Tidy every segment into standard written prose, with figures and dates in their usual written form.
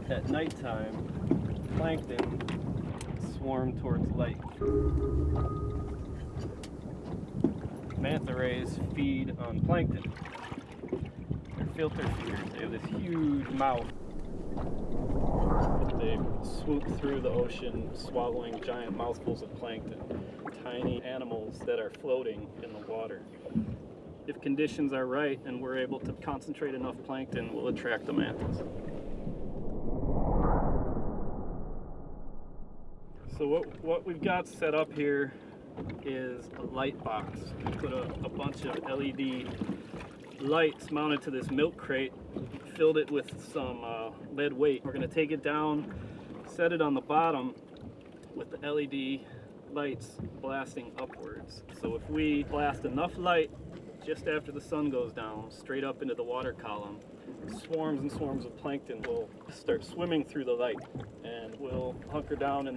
At nighttime, plankton swarm towards light. Manta rays feed on plankton. They're filter feeders. They have this huge mouth. They swoop through the ocean, swallowing giant mouthfuls of plankton, tiny animals that are floating in the water. If conditions are right and we're able to concentrate enough plankton, we'll attract the mantas. So what we've got set up here is a light box. We put a bunch of LED lights mounted to this milk crate, filled it with some lead weight. We're going to take it down, set it on the bottom with the LED lights blasting upwards. So if we blast enough light just after the sun goes down, straight up into the water column, swarms and swarms of plankton will start swimming through the light, and we'll hunker down in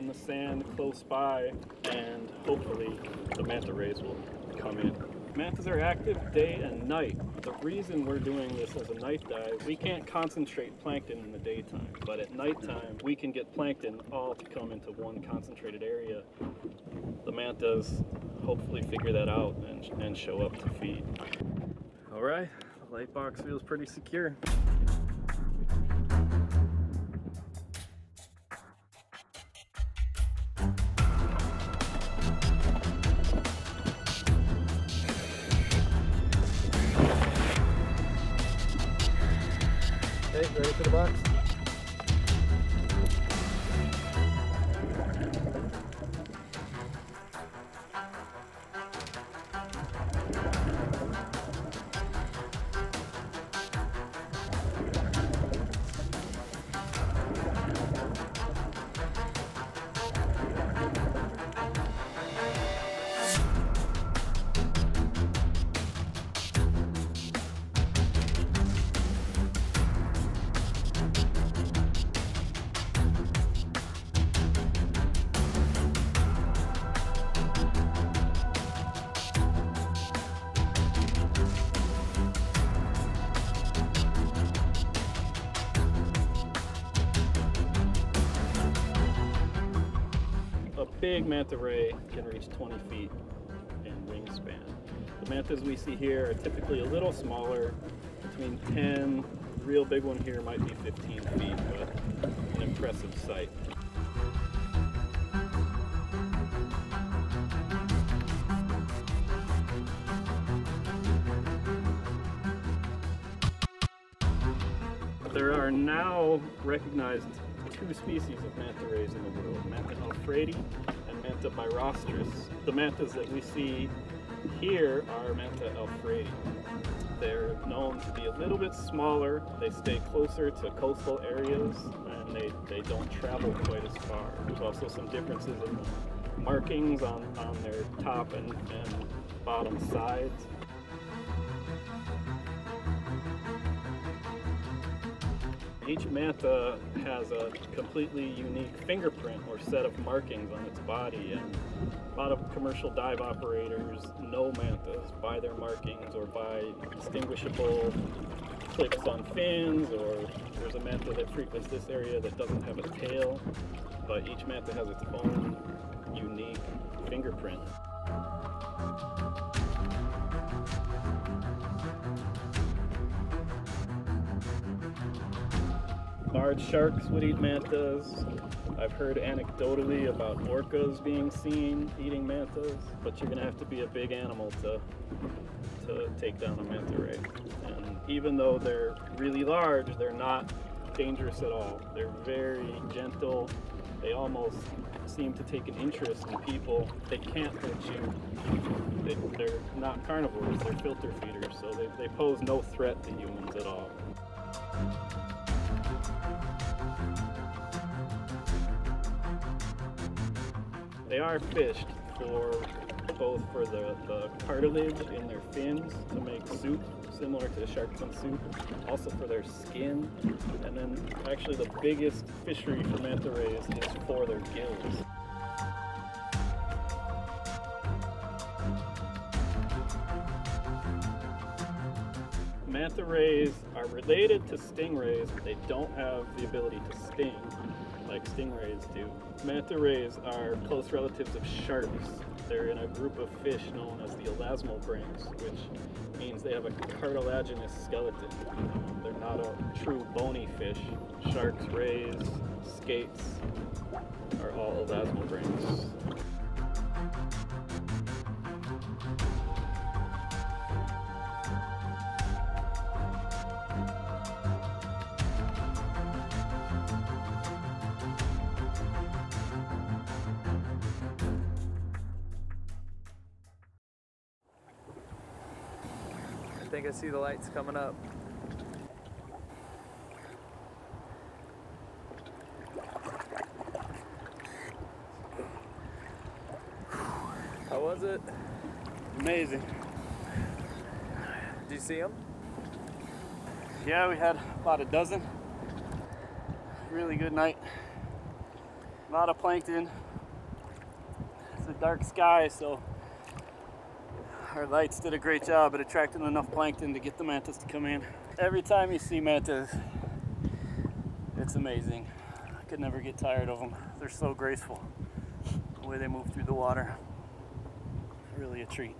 the sand close by, and hopefully the manta rays will come in. Mantas are active day and night. The reason we're doing this as a night dive, we can't concentrate plankton in the daytime, but at nighttime we can get plankton all to come into one concentrated area. The mantas hopefully figure that out and show up to feed. All right, the light box feels pretty secure. Okay, ready for the box? A big manta ray can reach 20 feet in wingspan. The mantas we see here are typically a little smaller, between 10, the real big one here might be 15 feet, but an impressive sight. There are now recognized two species of manta rays in the world, Manta alfredi and Manta birostris. The mantas that we see here are Manta alfredi. They're known to be a little bit smaller, they stay closer to coastal areas, and they don't travel quite as far. There's also some differences in the markings on their top and bottom sides. Each manta has a completely unique fingerprint or set of markings on its body, and a lot of commercial dive operators know mantas by their markings or by distinguishable clicks on fins, or there's a manta that frequents this area that doesn't have a tail, but each manta has its own unique fingerprint. Large sharks would eat mantas. I've heard anecdotally about orcas being seen eating mantas, but you're gonna have to be a big animal to take down a manta ray. And even though they're really large, they're not dangerous at all. They're very gentle. They almost seem to take an interest in people. They can't hurt you. They're not carnivores, they're filter feeders, so they pose no threat to humans at all. They are fished both for the cartilage in their fins to make soup, similar to shark fin soup, also for their skin, and then actually the biggest fishery for manta rays is for their gills. Manta rays are related to stingrays, but they don't have the ability to sting like stingrays do. Manta rays are close relatives of sharks. They're in a group of fish known as the elasmobrains, which means they have a cartilaginous skeleton. They're not a true bony fish. Sharks, rays, skates are all elasmobrains. I think I see the lights coming up. How was it? Amazing. Did you see them? Yeah, we had about a dozen. Really good night. A lot of plankton. It's a dark sky, so our lights did a great job at attracting enough plankton to get the mantas to come in. Every time you see mantas, it's amazing. I could never get tired of them. They're so graceful, the way they move through the water. Really a treat.